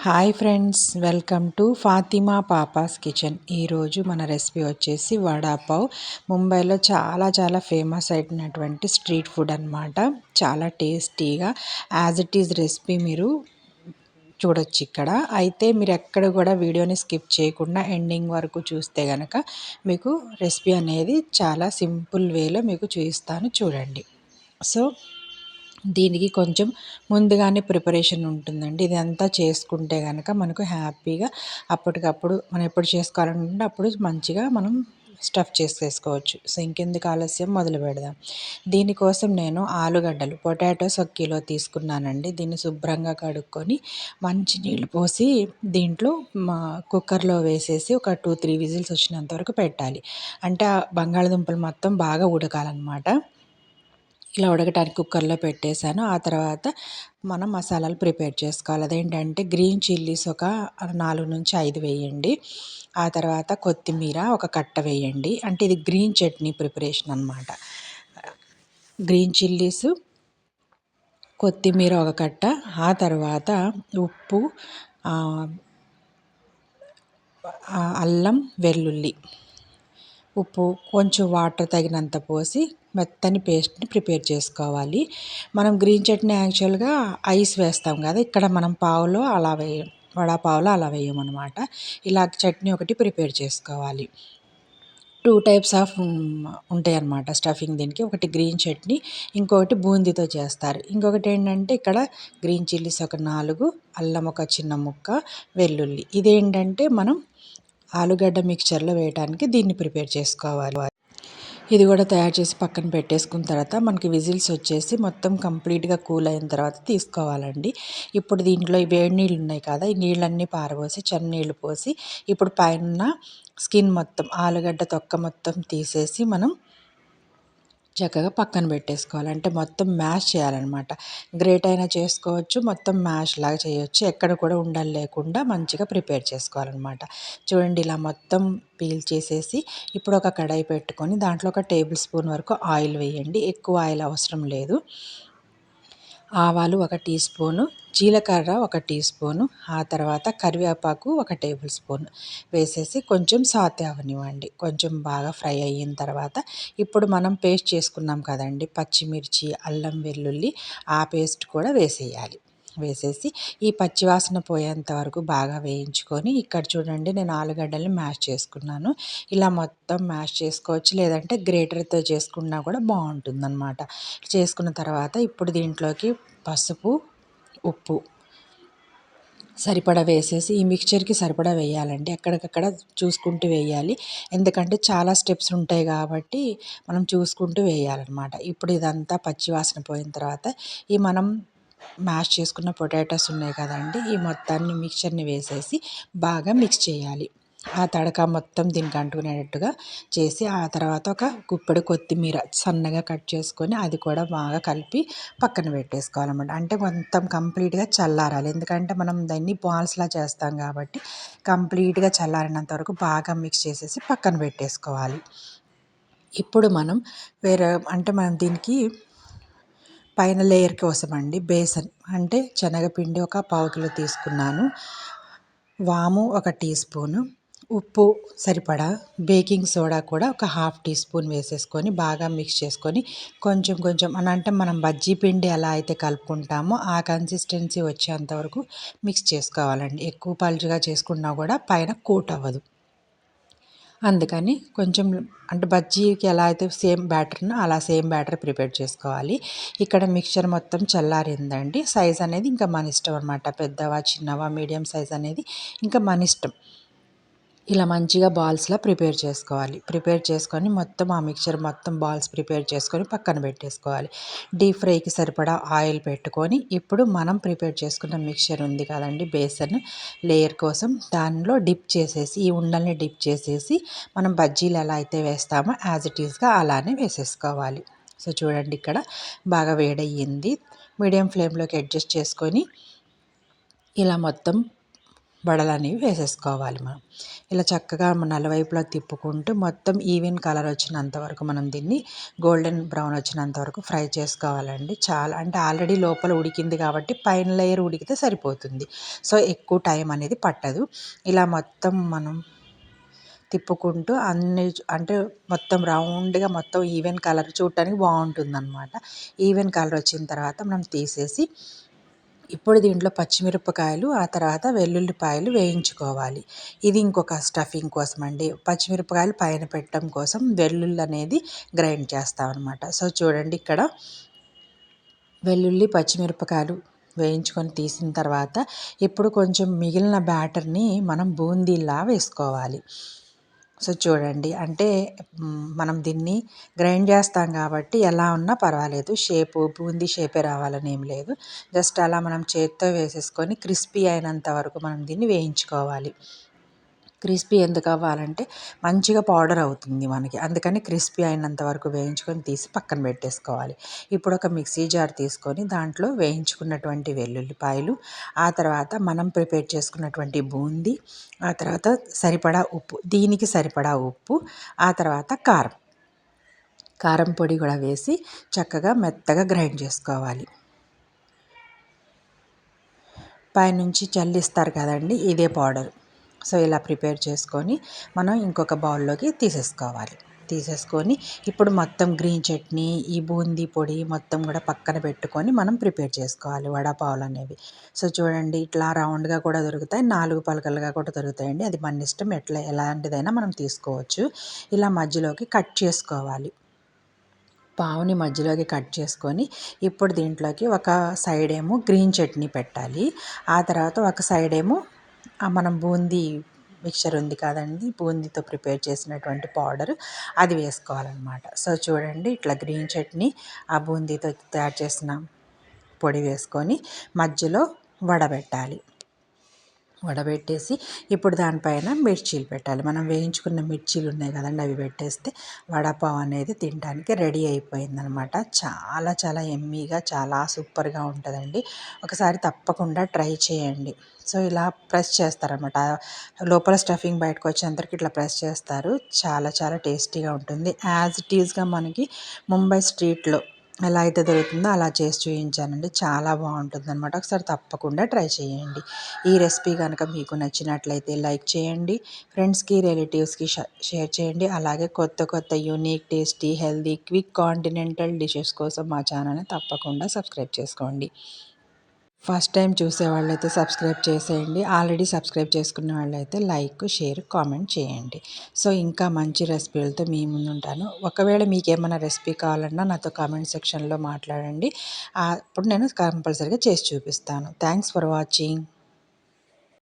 Hi friends, welcome to Fatima పాపాస్ kitchen. ఈరోజు మన recipe వచ్చేసి వడాపావ్. ముంబైలో చాలా ఫేమస్ అయినటువంటి స్ట్రీట్ ఫుడ్ అన్నమాట. చాలా టేస్టీగా యాజ్ ఇట్ ఈజ్ రెసిపీ మీరు చూడొచ్చు ఇక్కడ. అయితే మీరు ఎక్కడ కూడా వీడియోని స్కిప్ చేయకుండా ఎండింగ్ వరకు చూస్తే కనుక మీకు రెసిపీ అనేది చాలా సింపుల్ వేలో మీకు చూపిస్తాను, చూడండి. సో దీనికి కొంచెం ముందుగానే ప్రిపరేషన్ ఉంటుందండి. ఇదంతా చేసుకుంటే కనుక మనకు హ్యాపీగా అప్పటికప్పుడు మనం ఎప్పుడు చేసుకోవాలనుకుంటే అప్పుడు మంచిగా మనం స్టఫ్ చేసేసుకోవచ్చు. సో ఇంకెందుకు ఆలస్యం, మొదలు పెడదాం. దీనికోసం నేను ఆలుగడ్డలు, పొటాటోస్ 1 కిలో తీసుకున్నానండి. దీన్ని శుభ్రంగా కడుక్కొని మంచి నీళ్ళు పోసి దీంట్లో కుక్కర్లో వేసేసి ఒక 2-3 విజిల్స్ వచ్చినంత వరకు పెట్టాలి. అంటే ఆ బంగాళదుంపలు మొత్తం బాగా ఉడకాలన్నమాట. ఇలా ఉడకటానికి కుక్కర్లో పెట్టేశాను. ఆ తర్వాత మనం మసాలాలు ప్రిపేర్ చేసుకోవాలి. అదేంటంటే గ్రీన్ చిల్లీస్ ఒక 4-5 వేయండి. ఆ తర్వాత కొత్తిమీర ఒక కట్ట వేయండి. అంటే ఇది గ్రీన్ చట్నీ ప్రిపరేషన్ అనమాట. గ్రీన్ చిల్లీస్, కొత్తిమీర ఒక కట్ట, ఆ తర్వాత ఉప్పు, అల్లం వెల్లుల్లి, ఉప్పు, కొంచెం వాటర్ తగినంత పోసి మెత్తని పేస్ట్ని ప్రిపేర్ చేసుకోవాలి. మనం గ్రీన్ చట్నీ యాక్చువల్గా ఐస్ వేస్తాం కదా, ఇక్కడ మనం పావులో అలా వడాపావులో అలా వేయమన్నమాట. ఇలా చట్నీ ఒకటి ప్రిపేర్ చేసుకోవాలి. 2 టైప్స్ ఆఫ్ ఉంటాయి అన్నమాట స్టఫింగ్ దీనికి. ఒకటి గ్రీన్ చట్నీ, ఇంకొకటి బూందీతో చేస్తారు. ఇంకొకటి ఏంటంటే ఇక్కడ గ్రీన్ చిల్లీస్ ఒక 4, అల్లం ఒక చిన్న ముక్క, వెల్లుల్లి. ఇదేంటంటే మనం ఆలుగడ్డ మిక్చర్లో వేయడానికి దీన్ని ప్రిపేర్ చేసుకోవాలి. ఇది కూడా తయారు చేసి పక్కన పెట్టేసుకున్న తర్వాత మనకి విజిల్స్ వచ్చేసి మొత్తం కంప్లీట్గా కూల్ అయిన తర్వాత తీసుకోవాలండి. ఇప్పుడు దీంట్లో ఈ వేడి నీళ్ళు ఉన్నాయి కదా, ఈ నీళ్ళన్నీ పారబోసి చన్నీళ్ళు పోసి ఇప్పుడు పైన స్కిన్ మొత్తం, ఆలుగడ్డ తొక్క మొత్తం తీసేసి మనం చక్కగా పక్కన పెట్టేసుకోవాలి. అంటే మొత్తం మ్యాష్ చేయాలన్నమాట. గ్రేట్ అయినా చేసుకోవచ్చు, మొత్తం మ్యాష్ లాగా చేయొచ్చు. ఎక్కడ కూడా ఉండలు లేకుండా మంచిగా ప్రిపేర్ చేసుకోవాలన్నమాట. చూడండి, ఇలా మొత్తం పీల్ చేసేసి ఇప్పుడు ఒక కడాయి పెట్టుకొని దాంట్లో ఒక టేబుల్ స్పూన్ వరకు ఆయిల్ వేయండి. ఎక్కువ ఆయిల్ అవసరం లేదు. ఆవాలు 1 టీ స్పూను, జీలకర్ర 1 టీ స్పూను, ఆ తర్వాత కరివేపాకు 1 టేబుల్ స్పూన్ వేసేసి కొంచెం సాతే అవనివ్వండి. కొంచెం బాగా ఫ్రై అయిన తర్వాత ఇప్పుడు మనం పేస్ట్ చేసుకున్నాం కదండి, పచ్చిమిర్చి, అల్లం వెల్లుల్లి, ఆ పేస్ట్ కూడా వేసేయాలి. వేసేసి ఈ పచ్చివాసన పోయేంత వరకు బాగా వేయించుకొని, ఇక్కడ చూడండి నేను ఆలుగడ్డల్ని మ్యాష్ చేసుకున్నాను. ఇలా మొత్తం మ్యాష్ చేసుకోవచ్చు, లేదంటే గ్రేటర్తో చేసుకున్నా కూడా బాగుంటుందన్నమాట. చేసుకున్న తర్వాత ఇప్పుడు దీంట్లోకి పసుపు, ఉప్పు సరిపడా వేసేసి ఈ మిక్చర్కి సరిపడా వేయాలండి. ఎక్కడికక్కడ చూసుకుంటూ వేయాలి, ఎందుకంటే చాలా స్టెప్స్ ఉంటాయి కాబట్టి మనం చూసుకుంటూ వేయాలన్నమాట. ఇప్పుడు ఇదంతా పచ్చివాసన పోయిన తర్వాత ఈ మనం మ్యాష్ చేసుకున్న పొటాటోస్ ఉన్నాయి కదండి, ఈ మొత్తాన్ని మిక్చర్ని వేసేసి బాగా మిక్స్ చేయాలి. ఆ తడక మొత్తం దీనికి అంటుకునేటట్టుగా చేసి ఆ తర్వాత ఒక గుప్పెడు కొత్తిమీర సన్నగా కట్ చేసుకొని అది కూడా బాగా కలిపి పక్కన పెట్టేసుకోవాలన్నమాట. అంటే మొత్తం కంప్లీట్గా చల్లారాలి, ఎందుకంటే మనం దాన్ని బాల్స్లా చేస్తాం కాబట్టి కంప్లీట్గా చల్లారినంత వరకు బాగా మిక్స్ చేసేసి పక్కన పెట్టేసుకోవాలి. ఇప్పుడు మనం మనం దీనికి పైన లేయర్ కోసం అండి బేసన్, అంటే శనగపిండి ఒక 1/4 కిలో తీసుకున్నాను, వాము 1 టీ స్పూను, ఉప్పు సరిపడా, బేకింగ్ సోడా కూడా ఒక 1/2 టీ స్పూన్ వేసేసుకొని బాగా మిక్స్ చేసుకొని కొంచెం అంటే మనం బజ్జీ పిండి ఎలా అయితే కలుపుకుంటామో ఆ కన్సిస్టెన్సీ వచ్చేంత వరకు మిక్స్ చేసుకోవాలండి. ఎక్కువ పలుచగా చేసుకున్నా కూడా పైన కోట్ అవ్వదు. అందుకని కొంచెం అంటే బజ్జీకి ఎలా అయితే సేమ్ బ్యాటర్నో అలా సేమ్ బ్యాటర్ ప్రిపేర్ చేసుకోవాలి. ఇక్కడ మిక్చర్ మొత్తం చల్లారిందండి. సైజ్ అనేది ఇంకా మన ఇష్టం అనమాట. పెద్దవా, చిన్నవా, మీడియం సైజ్ అనేది ఇంకా మన ఇష్టం. ఇలా మంచిగా బాల్స్లా ప్రిపేర్ చేసుకోవాలి. ప్రిపేర్ చేసుకొని మొత్తం ఆ మిక్చర్ మొత్తం బాల్స్ ప్రిపేర్ చేసుకొని పక్కన పెట్టేసుకోవాలి. డీప్ ఫ్రైకి సరిపడా ఆయిల్ పెట్టుకొని ఇప్పుడు మనం ప్రిపేర్ చేసుకున్న మిక్చర్ ఉంది కదండి, బేసన్ లేయర్ కోసం దానిలో డిప్ చేసేసి, ఈ ఉండల్ని డిప్ చేసేసి మనం బజ్జీలు ఎలా అయితే వేస్తామో యాజ్ ఇట్ ఈస్గా అలానే వేసేసుకోవాలి. సో చూడండి, ఇక్కడ బాగా వేడయ్యింది. మీడియం ఫ్లేమ్లోకి అడ్జస్ట్ చేసుకొని ఇలా మొత్తం వడలు అనేవి వేసేసుకోవాలి మనం. ఇలా చక్కగా నలువైపులా తిప్పుకుంటూ మొత్తం ఈవెన్ కలర్ వచ్చినంత వరకు మనం దీన్ని గోల్డెన్ బ్రౌన్ వచ్చినంత వరకు ఫ్రై చేసుకోవాలండి. చాలా అంటే ఆల్రెడీ లోపల ఉడికింది కాబట్టి పైన లేయర్ ఉడికితే సరిపోతుంది. సో ఎక్కువ టైం అనేది పట్టదు. ఇలా మొత్తం మనం తిప్పుకుంటూ అన్ని అంటే మొత్తం రౌండ్గా మొత్తం ఈవెన్ కలర్ చూడటానికి బాగుంటుందన్నమాట. ఈవెన్ కలర్ వచ్చిన తర్వాత మనం తీసేసి ఇప్పుడు దీంట్లో పచ్చిమిరపకాయలు ఆ తర్వాత వెల్లుల్లిపాయలు వేయించుకోవాలి. ఇది ఇంకొక స్టఫింగ్ కోసం అండి. పచ్చిమిరపకాయలు పైన పెట్టడం కోసం వెల్లుల్లి అనేది గ్రైండ్ చేస్తామన్నమాట. సో చూడండి ఇక్కడ వెల్లుల్లి పచ్చిమిరపకాయలు వేయించుకొని తీసిన తర్వాత ఇప్పుడు కొంచెం మిగిలిన బ్యాటర్ని మనం బూందీలా వేసుకోవాలి. సో చూడండి అంటే మనం దీన్ని గ్రైండ్ చేస్తాం కాబట్టి ఎలా ఉన్నా పర్వాలేదు, షేపు బూందీ షేపే రావాలని ఏం లేదు. జస్ట్ అలా మనం చేత్తో వేసేసుకొని క్రిస్పీ అయినంత వరకు మనం దీన్ని వేయించుకోవాలి. క్రిస్పీ ఎందుకు అవ్వాలంటే మంచిగా పౌడర్ అవుతుంది మనకి, అందుకని క్రిస్పీ అయినంత వరకు వేయించుకొని తీసి పక్కన పెట్టేసుకోవాలి. ఇప్పుడు ఒక మిక్సీ జార్ తీసుకొని దాంట్లో వేయించుకున్నటువంటి వెల్లుల్లిపాయలు, ఆ తర్వాత మనం ప్రిపేర్ చేసుకున్నటువంటి బూందీ, ఆ తర్వాత సరిపడా ఉప్పు, దీనికి సరిపడా ఉప్పు, ఆ తర్వాత కారం పొడి కూడా వేసి చక్కగా మెత్తగా గ్రైండ్ చేసుకోవాలి. పైనుంచి చల్లిస్తారు కదండి, ఇదే పౌడర్. సో ఇలా ప్రిపేర్ చేసుకొని మనం ఇంకొక బౌల్లోకి తీసేసుకొని ఇప్పుడు మొత్తం గ్రీన్ చట్నీ, ఈ బూందీ పొడి మొత్తం కూడా పక్కన పెట్టుకొని మనం ప్రిపేర్ చేసుకోవాలి వడపావులు అనేవి. సో చూడండి ఇట్లా రౌండ్గా కూడా దొరుకుతాయి, 4 పలకలుగా కూడా దొరుకుతాయండి. అది మన ఇష్టం, ఎలాంటిదైనా మనం తీసుకోవచ్చు. ఇలా మధ్యలోకి కట్ చేసుకోవాలి. పావుని మధ్యలోకి కట్ చేసుకొని ఇప్పుడు దీంట్లోకి ఒక సైడ్ ఏమో గ్రీన్ చట్నీ పెట్టాలి. ఆ తర్వాత ఒక సైడ్ ఏమో మనం బూందీ మిక్చర్ ఉంది కదండి, బూందీతో ప్రిపేర్ చేసినటువంటి పౌడర్, అది వేసుకోవాలన్నమాట. సో చూడండి ఇట్లా గ్రీన్ చట్నీ ఆ బూందీతో తయారు చేసిన పొడి వేసుకొని మధ్యలో వడబెట్టాలి. వడబెట్టేసి ఇప్పుడు దానిపైన మిర్చీలు పెట్టాలి. మనం వేయించుకున్న మిర్చీలు ఉన్నాయి కదండి, అవి పెట్టేస్తే వడపావ్ అనేది తినడానికి రెడీ అయిపోయిందనమాట. చాలా చాలా యమ్మీగా చాలా సూపర్గా ఉంటుందండి. ఒకసారి తప్పకుండా ట్రై చేయండి. సో ఇలా ప్రెస్ చేస్తారనమాట, లోపల స్టఫింగ్ బయటకు వచ్చేంతవరకు ఇట్లా ప్రెస్ చేస్తారు. చాలా చాలా టేస్టీగా ఉంటుంది. యాజ్ ఇట్ ఈజ్గా మనకి ముంబై స్ట్రీట్లో ఎలా అయితే దొరుకుతుందో అలా చేసి చూపించానండి. చాలా బాగుంటుందన్నమాట. ఒకసారి తప్పకుండా ట్రై చేయండి. ఈ రెసిపీ కనుక మీకు నచ్చినట్లయితే లైక్ చేయండి, ఫ్రెండ్స్కి రిలేటివ్స్కి షేర్ చేయండి. అలాగే కొత్త కొత్త unique tasty healthy quick continental dishes కోసం మా ఛానల్ని తప్పకుండా సబ్స్క్రైబ్ చేసుకోండి. ఫస్ట్ టైం చూసే వాళ్ళైతే సబ్స్క్రైబ్ చేసేయండి. ఆల్రెడీ సబ్స్క్రైబ్ చేసుకున్న వాళ్ళైతే లైక్, షేర్, కామెంట్ చేయండి. సో ఇంకా మంచి రెసిపీలతో మీ ముందు ఉంటాను. ఒకవేళ మీకు ఏమైనా రెసిపీ కావాలన్నా నాతో కామెంట్ సెక్షన్లో మాట్లాడండి. అప్పుడు నేను కంపల్సరీగా చేసి చూపిస్తాను. Thanks for watching.